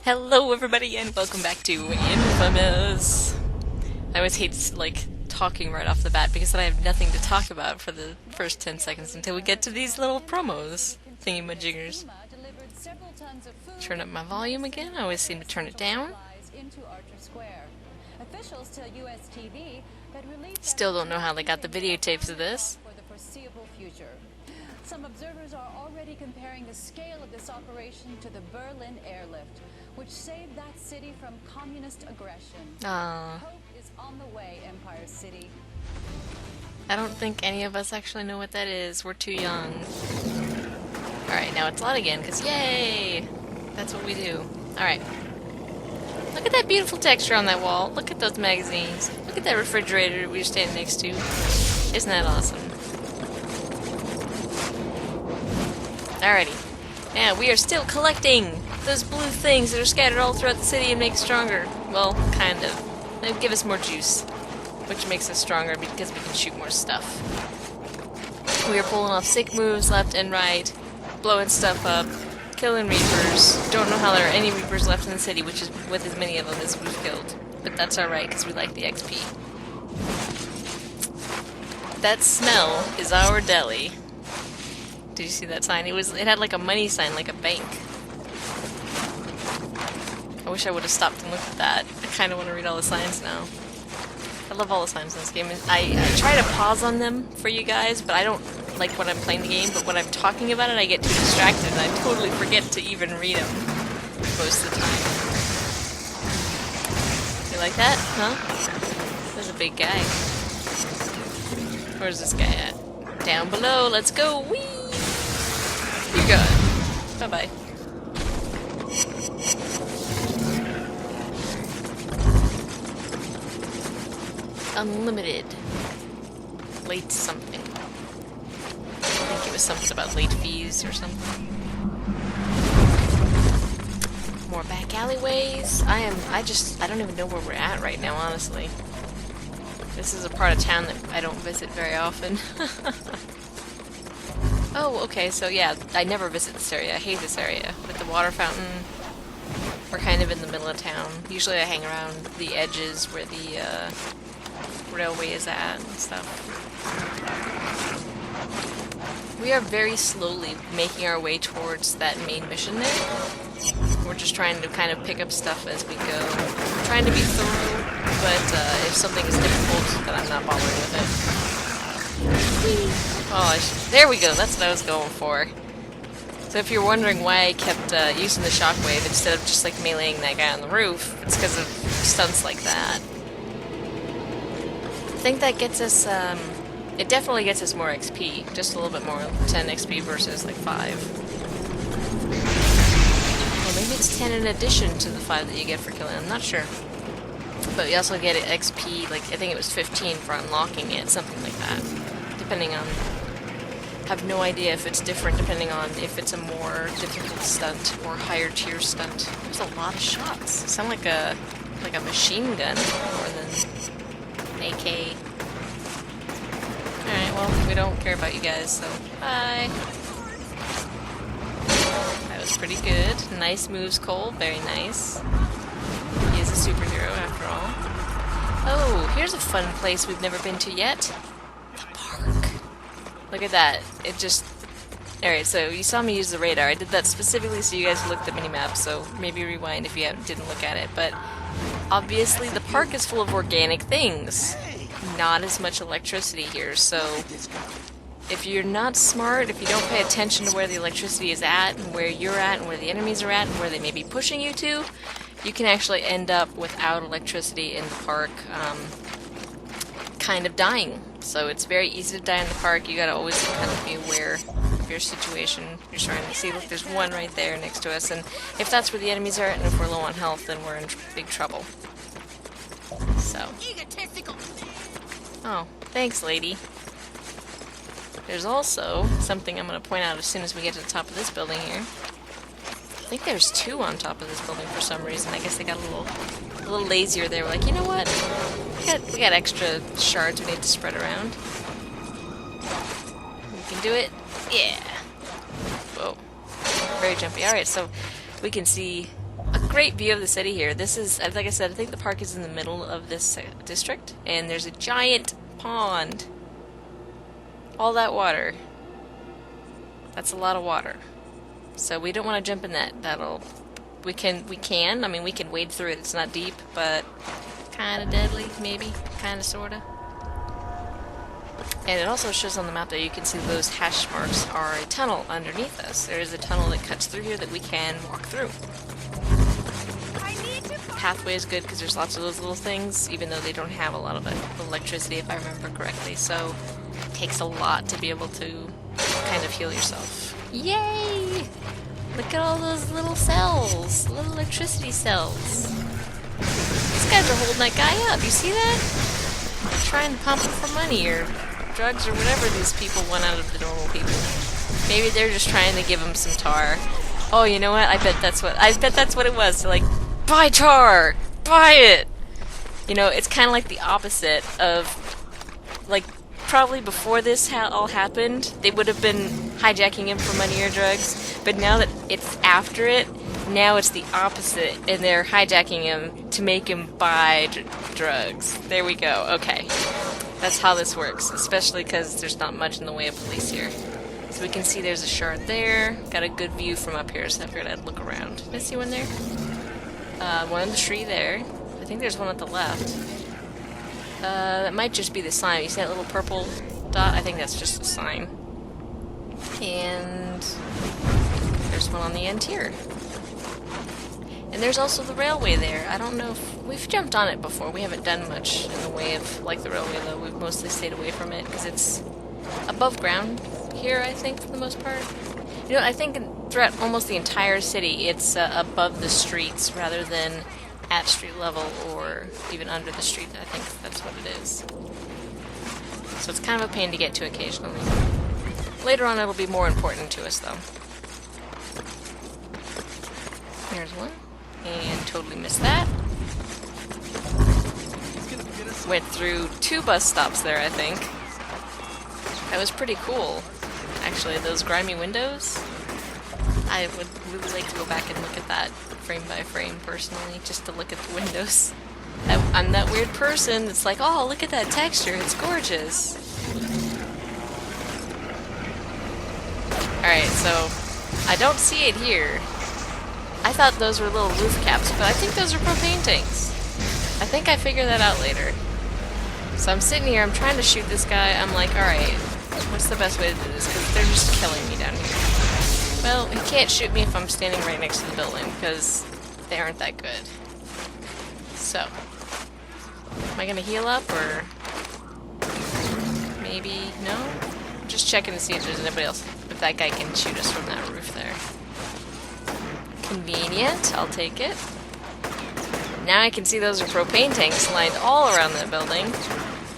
Hello everybody and welcome back to inFAMOUS! I always hate, like, talking right off the bat because then I have nothing to talk about for the first 10 seconds until we get to these little promos thingy-majiggers. Turn up my volume again, I always seem to turn it down. Still don't know how they got the videotapes of this. Some observers are already comparing the scale of this operation to the Berlin airlift, which saved that city from communist aggression. Hope is on the way, Empire City. I don't think any of us actually know what that is. We're too young. Alright, now it's loud again, because yay! That's what we do. Alright. Look at that beautiful texture on that wall. Look at those magazines. Look at that refrigerator we were standing next to. Isn't that awesome? Alrighty. Now, we are still collecting those blue things that are scattered all throughout the city and make us stronger. Well, kind of. They give us more juice, which makes us stronger because we can shoot more stuff. We are pulling off sick moves left and right, blowing stuff up, killing Reapers. Don't know how there are any Reapers left in the city, which is with as many of them as we've killed. But that's alright, because we like the XP. That smell is our deli. Did you see that sign? It had like a money sign, like a bank. I wish I would have stopped and looked at that. I kind of want to read all the signs now. I love all the signs in this game. I try to pause on them for you guys, but I don't like when I'm playing the game, but when I'm talking about it, I get too distracted and I totally forget to even read them most of the time. You like that? Huh? There's a big guy. Where's this guy at? Down below. Let's go. Whee! You're good. Bye-bye. Unlimited. Late something. I think it was something about late fees or something. More back alleyways. I don't even know where we're at right now, honestly. This is a part of town that I don't visit very often. Oh, okay, so yeah, I never visit this area. I hate this area. With the water fountain, we're kind of in the middle of town. Usually I hang around the edges where the railway is at and stuff. We are very slowly making our way towards that main mission there. We're just trying to kind of pick up stuff as we go. We're trying to be thorough, but if something is difficult, then I'm not bothering with it. Whee! Oh, there we go. That's what I was going for. So if you're wondering why I kept using the shockwave instead of just like meleeing that guy on the roof, it's because of stunts like that. I think that gets us, it definitely gets us more XP. Just a little bit more. 10 XP versus like 5. Or maybe it's 10 in addition to the 5 that you get for killing. I'm not sure. But you also get XP, like I think it was 15 for unlocking it, something like that. Depending on... I have no idea if it's different depending on if it's a more difficult stunt or higher tier stunt. There's a lot of shots. They sound like a machine gun more than an AK. Alright, well, we don't care about you guys, so bye. That was pretty good. Nice moves, Cole. Very nice. He is a superhero after all. Oh, here's a fun place we've never been to yet. The park. Look at that. It just... Alright, so you saw me use the radar. I did that specifically so you guys looked at the minimap, so maybe rewind if you didn't look at it. But obviously the park is full of organic things. Not as much electricity here, so if you're not smart, if you don't pay attention to where the electricity is at, and where you're at, and where the enemies are at, and where they may be pushing you to, you can actually end up without electricity in the park, kind of dying. So it's very easy to die in the park. You gotta always kind of be aware of your situation. You're starting to see, look, there's one right there next to us, and if that's where the enemies are, and if we're low on health, then we're in big trouble. So. Oh, thanks, lady. There's also something I'm gonna point out as soon as we get to the top of this building here. I think there's 2 on top of this building for some reason. I guess they got a little lazier there. We're like, you know what? We got extra shards we need to spread around. We can do it. Yeah. Whoa. Very jumpy. Alright, so we can see a great view of the city here. This is, like I said, I think the park is in the middle of this district, and there's a giant pond. All that water. That's a lot of water. So we don't want to jump in that. We can, I mean, we can wade through it. It's not deep, but kind of deadly, maybe, kind of, sort of. And it also shows on the map that you can see those hash marks are a tunnel underneath us. There is a tunnel that cuts through here that we can walk through. Pathway is good because there's lots of those little things, even though they don't have a lot of electricity, if I remember correctly. So it takes a lot to be able to kind of heal yourself. Yay! Look at all those little cells, little electricity cells. These guys are holding that guy up. You see that? They're trying to pump him for money or drugs or whatever these people want out of the normal people. Maybe they're just trying to give him some tar. Oh, you know what? I bet that's what it was. So like, buy tar! Buy it! You know, it's kind of like the opposite of, like, probably before this all happened, they would have been hijacking him for money or drugs, but now that it's after it, now it's the opposite, and they're hijacking him to make him buy drugs. There we go. Okay. That's how this works, especially because there's not much in the way of police here. So we can see there's a shard there. Got a good view from up here, so I figured I'd look around. Did I see one there? One on the tree there. I think there's one at the left. That might just be the sign. You see that little purple dot? I think that's just a sign. And there's one on the end here. And there's also the railway there. I don't know if we've jumped on it before. We haven't done much in the way of, like, the railway, though. We've mostly stayed away from it because it's above ground here, I think, for the most part. You know, I think throughout almost the entire city, it's above the streets rather than at street level or even under the street. I think that's what it is. So it's kind of a pain to get to occasionally. Later on, it'll be more important to us, though. Here's one. And totally missed that. Went through 2 bus stops there, I think. That was pretty cool. Actually, those grimy windows. I would really like to go back and look at that frame by frame, personally, just to look at the windows. I'm that weird person that's like, oh, look at that texture, it's gorgeous. Alright, so I don't see it here. I thought those were little roof caps, but I think those are propane tanks. I think I figured that out later. So I'm sitting here, I'm trying to shoot this guy, I'm like, alright, what's the best way to do this? Because they're just killing me down here. Well, he can't shoot me if I'm standing right next to the building, because they aren't that good. So, am I gonna heal up, or maybe no? I'm just checking to see if there's anybody else, if that guy can shoot us from that roof there. Convenient, I'll take it. Now I can see those are propane tanks lined all around that building,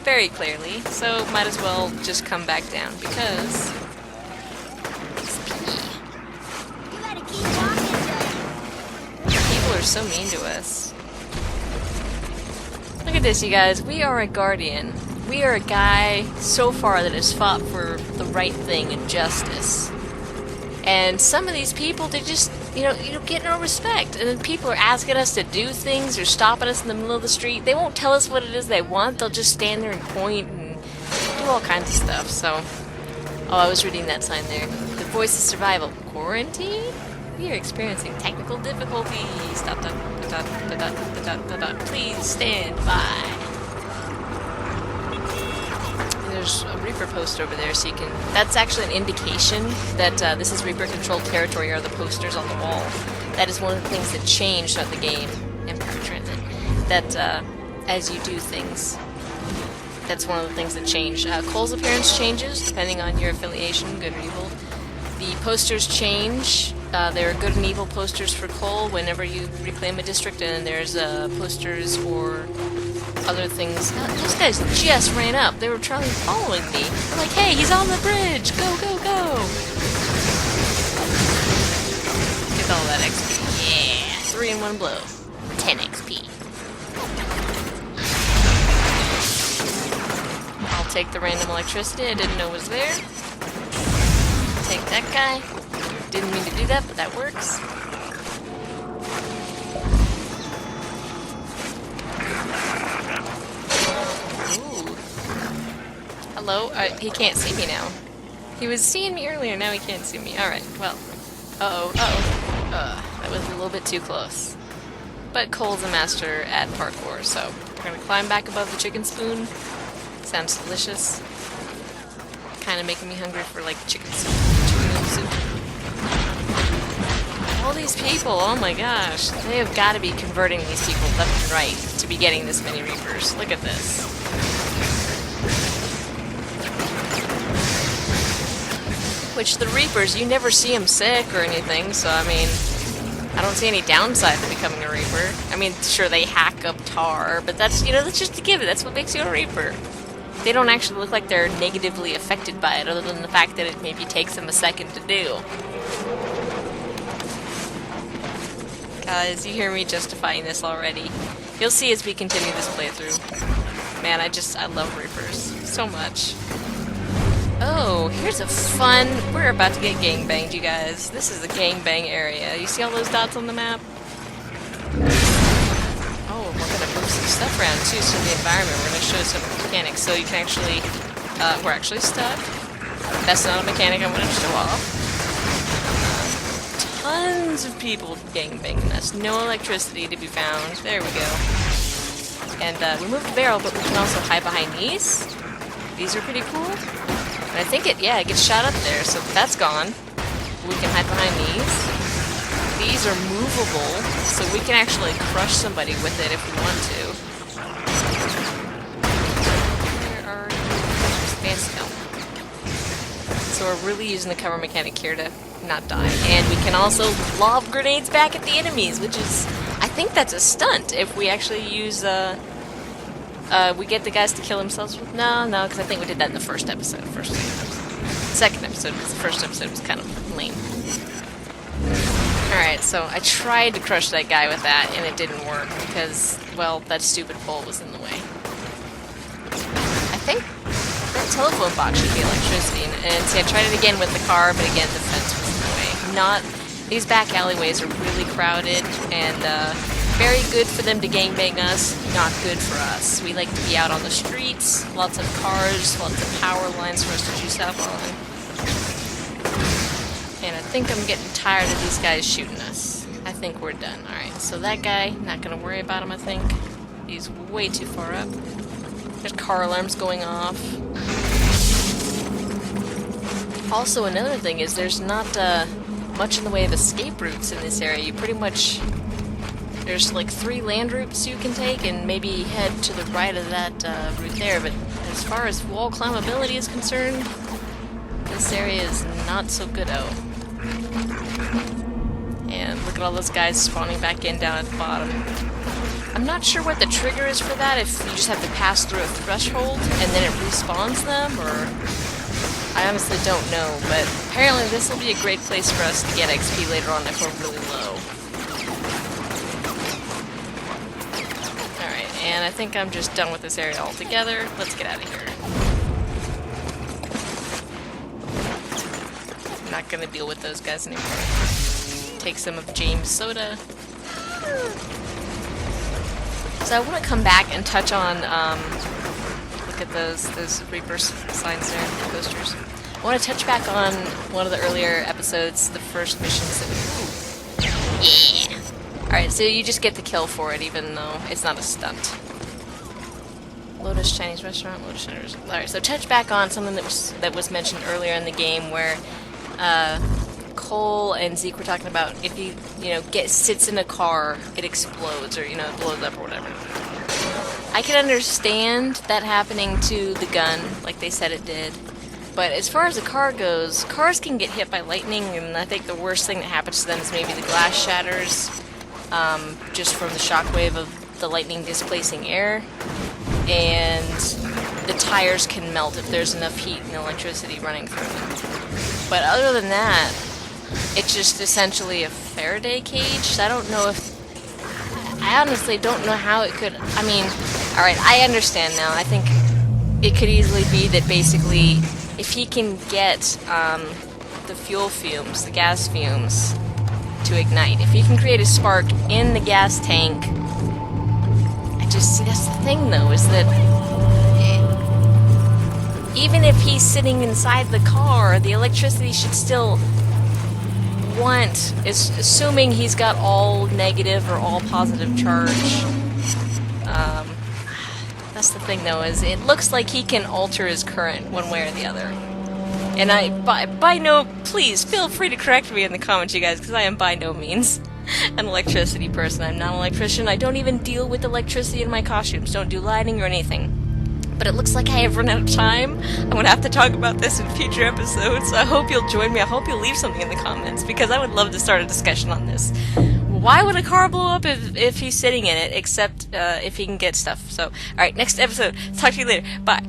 very clearly, so might as well just come back down, because people are so mean to us. Look at this, you guys. We are a guardian. We are a guy so far that has fought for the right thing and justice. And some of these people, they just, you know, get no respect. And then people are asking us to do things or stopping us in the middle of the street. They won't tell us what it is they want. They'll just stand there and point and do all kinds of stuff. So, oh, I was reading that sign there. The voice of survival. Quarantine? We are experiencing technical difficulties. Dot, dot, dot, dot, dot, dot, dot, dot. Please stand by. There's a Reaper post over there, so you can... That's actually an indication that this is Reaper-controlled territory, are the posters on the wall. That is one of the things that changed throughout the game, Empire Transit. That, as you do things, that's one of the things that change. Cole's appearance changes, depending on your affiliation, good or evil. The posters change. There are good and evil posters for Cole whenever you reclaim a district, and there's posters for other things. Those guys just ran up. They were trying following me. They're like, hey, he's on the bridge! Go, go, go! Get all that XP. Yeah! 3 in 1 blow. 10 XP. I'll take the random electricity I didn't know was there. Take that guy. Didn't mean to do that, but that works. Hello? He can't see me now. He was seeing me earlier, now he can't see me. Alright, well. That was a little bit too close. But Cole's a master at parkour, so we're gonna climb back above the chicken spoon. Sounds delicious. Kinda making me hungry for, like, chicken soup. All these people, oh my gosh. They have got to be converting these people left and right to be getting this many Reapers. Look at this. Which the Reapers, you never see them sick or anything, so I mean, I don't see any downside to becoming a Reaper. I mean, sure, they hack up tar, but that's, you know, that's just a given. That's what makes you a Reaper. They don't actually look like they're negatively affected by it, other than the fact that it maybe takes them a second to do. Guys, you hear me justifying this already. You'll see as we continue this playthrough. Man, I love Reapers so much. Oh, here's a fun... We're about to get gangbanged, you guys. This is the gangbang area. You see all those dots on the map? Oh, we're gonna move some stuff around too, so the environment. We're gonna show some mechanics, so you can actually... we're actually stuck. That's not a mechanic I'm gonna show off. Tons of people gangbanging us. No electricity to be found. There we go. And we moved the barrel, but we can also hide behind these. These are pretty cool. And I think it gets shot up there, so that's gone. We can hide behind these. These are movable, so we can actually crush somebody with it if we want to. Where are you? Fancy help. So we're really using the cover mechanic here to not die. And we can also lob grenades back at the enemies, which is... I think that's a stunt if we actually use, we get the guys to kill themselves with... No, because I think we did that in the first episode. Second episode, because the first episode was kind of lame. Alright, so I tried to crush that guy with that, and it didn't work, because, well, that stupid pole was in the way. I think that telephone box should be electricity, and see, I tried it again with the car, but again, the fence was in the way. These back alleyways are really crowded, and, very good for them to gangbang us, not good for us. We like to be out on the streets, lots of cars, lots of power lines for us to juice up on. And I think I'm getting tired of these guys shooting us. I think we're done. Alright, so that guy, not gonna worry about him, I think. He's way too far up. There's car alarms going off. Also, another thing is there's not much in the way of escape routes in this area. You pretty much... There's like 3 land routes you can take, and maybe head to the right of that route there, but as far as wall climbability is concerned, this area is not so good out. And look at all those guys spawning back in down at the bottom. I'm not sure what the trigger is for that, if you just have to pass through a threshold and then it respawns them, or... I honestly don't know, but apparently this will be a great place for us to get XP later on if we're really low. And I think I'm just done with this area altogether. Let's get out of here. I'm not gonna deal with those guys anymore. Take some of James' soda. So I want to come back and touch on, look at those Reaper signs there, posters. I want to touch back on one of the earlier episodes, the first missions that we... Yeah! Alright, so you just get the kill for it, even though it's not a stunt. Lotus Chinese Restaurant, Lotus Chinese Restaurant. Alright, so touch back on something that was mentioned earlier in the game where Cole and Zeke were talking about if he, sits in a car, it explodes or, blows up or whatever. I can understand that happening to the gun, like they said it did. But as far as a car goes, cars can get hit by lightning, and I think the worst thing that happens to them is maybe the glass shatters. Just from the shockwave of the lightning displacing air, and the tires can melt if there's enough heat and electricity running through them. But other than that, it's just essentially a Faraday cage, so I don't know if... I honestly don't know how it could... I mean, alright, I understand now. I think it could easily be that basically, if he can get the fuel fumes, the gas fumes, to ignite. If you can create a spark in the gas tank, I just see that's the thing though, is that even if he's sitting inside the car, the electricity should still want, assuming he's got all negative or all positive charge. That's the thing though, is it looks like he can alter his current one way or the other. And please feel free to correct me in the comments, you guys, because I am by no means an electricity person. I'm not an electrician. I don't even deal with electricity in my costumes. Don't do lighting or anything. But it looks like I have run out of time. I'm going to have to talk about this in future episodes, so I hope you'll join me. I hope you'll leave something in the comments, because I would love to start a discussion on this. Why would a car blow up if he's sitting in it, except if he can get stuff? So, alright, next episode. Talk to you later. Bye.